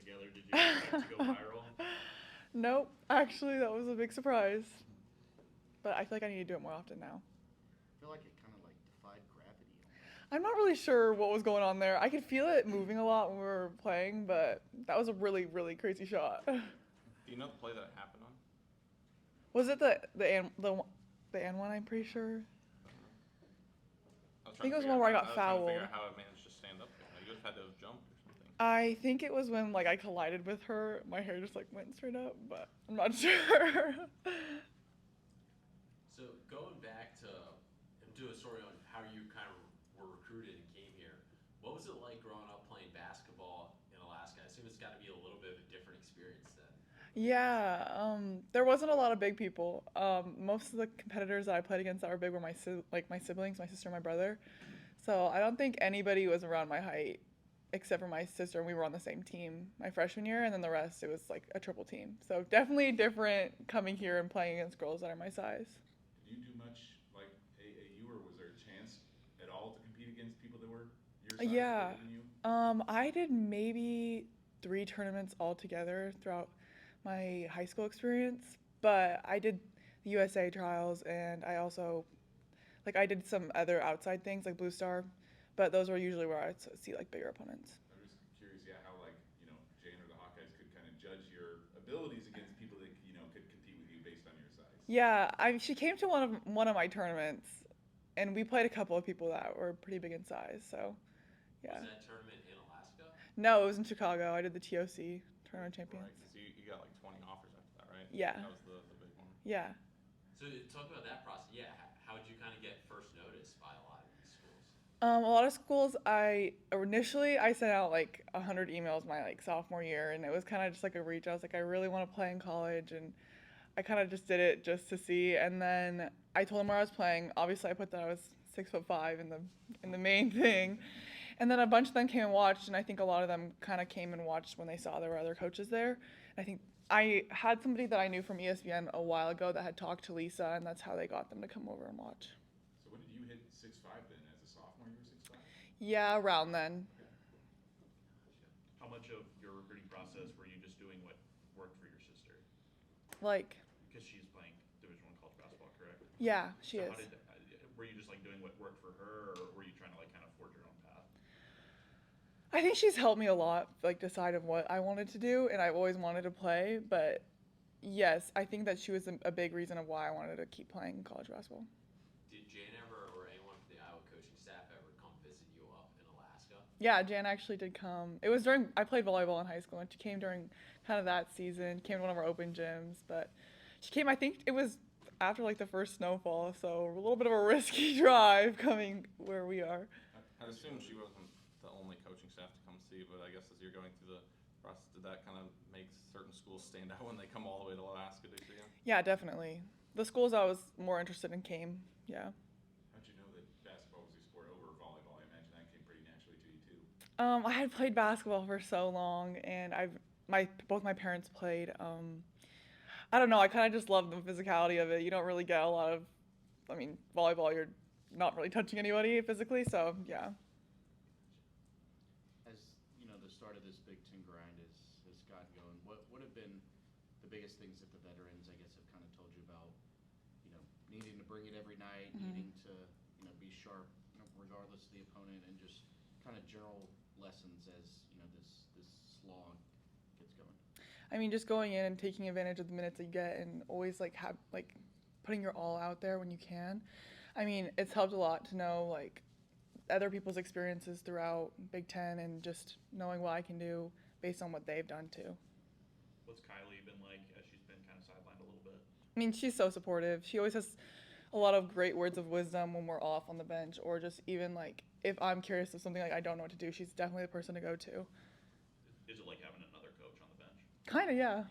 together. Did you expect to go viral? Nope. Actually, that was a big surprise. But I feel like I need to do it more often now. I feel like it kind of like defied gravity almost. I'm not really sure what was going on there. I could feel it moving a lot when we were playing, but that was a really, really crazy shot. Do you know the play that it happened on? Was it the and one? I'm pretty sure. I was think trying it was to one figure where I out got how, I was trying to figure fouled. out how it managed to stand up there. Like, you just had to have jumped or something. I think it was when like I collided with her. My hair just like went straight up, but I'm not sure. So going back to do a story on how you kind of were recruited and came here. What was it like growing up playing basketball in Alaska? I assume it's got to be a little bit of a different experience then. Yeah, there wasn't a lot of big people. Most of the competitors that I played against that were big were my siblings, my sister and my brother. So I don't think anybody was around my height except for my sister, and we were on the same team my freshman year, and then the rest it was like a triple team. So definitely different coming here and playing against girls that are my size. Did you do much like AAU, or was there a chance at all to compete against people that were your size, Yeah, bigger than you? I did maybe 3 tournaments altogether throughout my high school experience, but I did the USA trials, and I also I did some other outside things like Blue Star, but those were usually where I'd see like bigger opponents. I'm just curious, yeah, how like Jane or the Hawkeyes could kind of judge your abilities against people that could compete with you based on your size. Yeah, she came to one of my tournaments, and we played a couple of people that were pretty big in size. So, yeah. Was that tournament in Alaska? No, it was in Chicago. I did the TOC Tournament Champions. Right, because you got like 20 offers after that, right? Yeah. That was the big one. Yeah. So talk about that process. Yeah, how did you kind of get first notice by a lot of these schools? A lot of schools, I sent out like 100 emails my like sophomore year, and it was kind of just like a reach. I was like, I really want to play in college, and I kind of just did it just to see. And then I told them where I was playing. Obviously, I put that I was 6'5" in the main thing. And then a bunch of them came and watched, and I think a lot of them kind of came and watched when they saw there were other coaches there. And I think I had somebody that I knew from ESPN a while ago that had talked to Lisa, and that's how they got them to come over and watch. So when did you hit 6'5" then? As a sophomore, you were 6'5"? Yeah, around then. How much of your recruiting process were you just doing what worked for your sister? Like, Because she's playing Division I college basketball, correct? yeah, she So is. were you just like doing what worked for her, or were you trying to like kind of forge your own path? I think she's helped me a lot, like decide of what I wanted to do, and I've always wanted to play. But yes, I think that she was a big reason of why I wanted to keep playing college basketball. Did Jane ever or anyone from the Iowa coaching staff ever come visit you up in Alaska? Yeah, Jan actually did come. It was during I played volleyball in high school, and she came during kind of that season. Came to one of our open gyms, but she came. I think it was after like the first snowfall, so a little bit of a risky drive coming where we are. I'd assume she wasn't the only coaching staff to come see, but I guess as you're going through the process, did that kind of make certain schools stand out when they come all the way to Alaska to see you? Yeah, definitely. The schools I was more interested in came. Yeah. How'd you know that basketball was your sport over volleyball? I imagine that came pretty naturally to you too. I had played basketball for so long, and both my parents played. I don't know. I kind of just love the physicality of it. You don't really get a lot of. I mean, volleyball, you're not really touching anybody physically, so yeah. As the start of this Big Ten grind has gotten going, what have been the biggest things that the veterans, I guess, have kind of told you about, needing to bring it every night, needing to, be sharp, regardless of the opponent, and just kind of general lessons as, this slog gets going? I mean, just going in and taking advantage of the minutes that you get, and always putting your all out there when you can. I mean, it's helped a lot to know like other people's experiences throughout Big Ten, and just knowing what I can do based on what they've done too. What's Kylie been like as she's been kind of sidelined a little bit? I mean, she's so supportive. She always has a lot of great words of wisdom when we're off on the bench, or just even like if I'm curious of something like I don't know what to do, she's definitely the person to go to. Is it like having another coach on the bench? Kind of, yeah.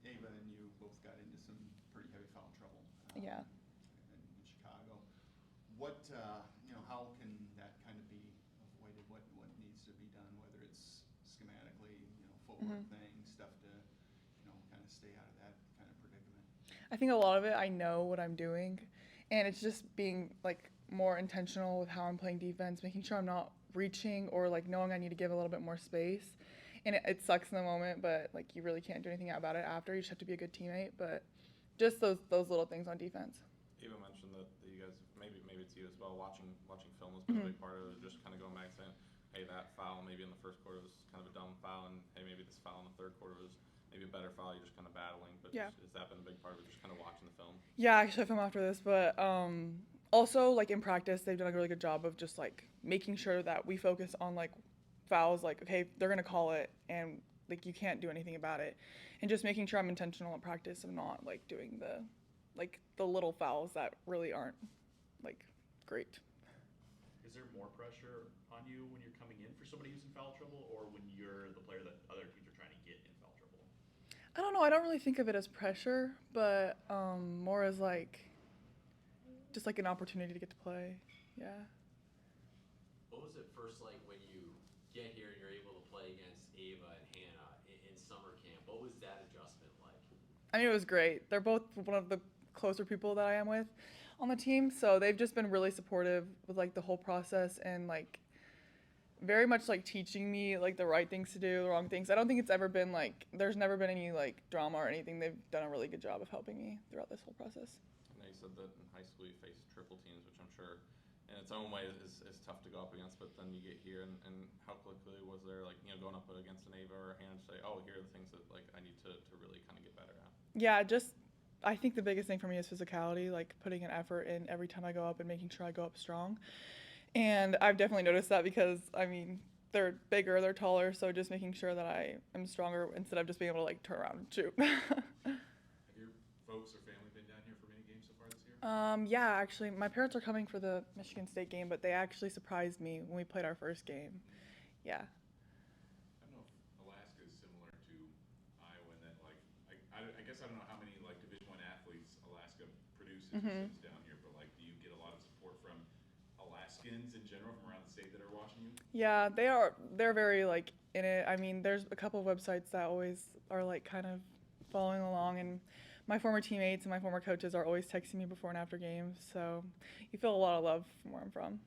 Ava and you both got into some pretty heavy foul trouble. Yeah. In Chicago. What, how can that kind of be avoided? What needs to be done, whether it's schematically, footwork things, stuff to, kind of stay out of that kind of predicament? I think a lot of it, I know what I'm doing, and it's just being like more intentional with how I'm playing defense, making sure I'm not reaching or like knowing I need to give a little bit more space. And it sucks in the moment, but like you really can't do anything about it after. You just have to be a good teammate. But just those little things on defense. Eva mentioned that you guys, maybe it's you as well, watching film has been a big part of it, just kind of going back saying, hey, that foul maybe in the first quarter was kind of a dumb foul, and hey, maybe this foul in the third quarter was maybe a better foul, you're just kind of battling, but Yeah. has that been a big part of it, just kind of watching the film? Yeah, I actually have film after this, but also like in practice, they've done a really good job of just like making sure that we focus on like fouls, like okay, they're gonna call it, and like you can't do anything about it, and just making sure I'm intentional in practice of not like doing the little fouls that really aren't like great. Is there more pressure on you when you're coming in for somebody who's in foul trouble, or when you're the player that other teams are trying to get in foul trouble? I don't know. I don't really think of it as pressure, but more as like just like an opportunity to get to play. Yeah. What was it first like when you get here and you're able to play against Ava and Hannah in summer camp? What was that adjustment like? I mean, it was great. They're both one of the closer people that I am with on the team, so they've just been really supportive with like the whole process and like very much like teaching me like the right things to do, the wrong things. I don't think it's ever been like there's never been any like drama or anything. They've done a really good job of helping me throughout this whole process. I know you said that in high school you faced triple teams, which I'm sure in its own way is tough to go up against, but then you get here and how quickly was there like, going up against an Ava or a Hannah to say, oh, here are the things that like I need to really kind of get better at? Yeah, I think the biggest thing for me is physicality, like putting an effort in every time I go up and making sure I go up strong. And I've definitely noticed that because, I mean, they're bigger, they're taller, so just making sure that I am stronger instead of just being able to like turn around and shoot. Have your folks or family been down here for many games so far this year? Yeah, actually, my parents are coming for the Michigan State game, but they actually surprised me when we played our first game. Yeah. I don't know if Alaska is similar to Iowa in that, like, I guess I don't know how many, like, Division I athletes Alaska produces or sends down here, but, like, do you get a lot of support from Alaskans in general from around the state that are watching you? Yeah, they're very, like, in it. I mean, there's a couple of websites that always are, like, kind of following along, and my former teammates and my former coaches are always texting me before and after games, so you feel a lot of love from where I'm from.